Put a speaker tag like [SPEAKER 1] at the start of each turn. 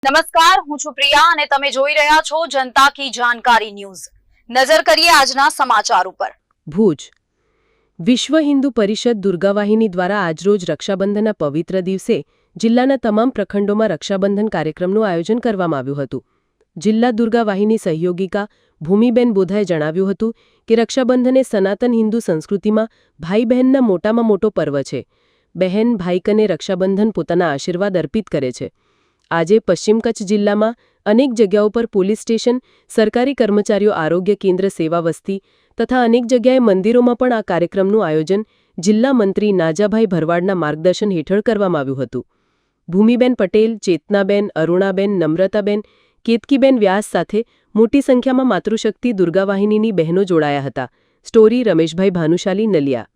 [SPEAKER 1] નમસ્કાર, હું છું પ્રિયા અને તમે જોઈ રહ્યા છો જનતા કી જાણકારી ન્યૂઝ। નજર કરીએ આજના સમાચાર ઉપર।
[SPEAKER 2] ભુજ વિશ્વ હિન્દુ પરિષદ દુર્ગાવાહિની દ્વારા આજરોજ રક્ષાબંધનના પવિત્ર દિવસે જિલ્લાના તમામ પ્રખંડોમાં રક્ષાબંધન કાર્યક્રમનું આયોજન કરવામાં આવ્યું હતું। જિલ્લા દુર્ગાવાહિની સહયોગિકા ભૂમિબેન બોધાએ જણાવ્યું હતું કે રક્ષાબંધન એ સનાતન હિન્દુ સંસ્કૃતિમાં ભાઈ બહેનના મોટામાં મોટો પર્વ છે। બહેન ભાઈ કને રક્ષાબંધન પોતાના આશીર્વાદ અર્પિત કરે છે। આજે પશ્ચિમ કચ્છ જિલ્લામાં અનેક જગ્યાઓ પર પોલીસ સ્ટેશન, સરકારી કર્મચારીઓ આરોગ્ય કેન્દ્ર સેવા વસ્તી તથા અનેક જગ્યાએ મંદિરોમાં પણ આ કાર્યક્રમનું આયોજન જિલ્લા મંત્રી નાજાભાઈ ભરવાડના માર્ગદર્શન હેઠળ કરવામાં આવ્યું હતું। ભૂમિબેન પટેલ, ચેતનાબેન, અરુણાબેન, નમ્રતાબેન, કેતકીબેન વ્યાસ સાથે મોટી સંખ્યામાં માતૃશક્તિ દુર્ગાવાહિનીની બહેનો જોડાયા હતા। સ્ટોરી રમેશભાઈ ભાનુશાલી, નલિયા।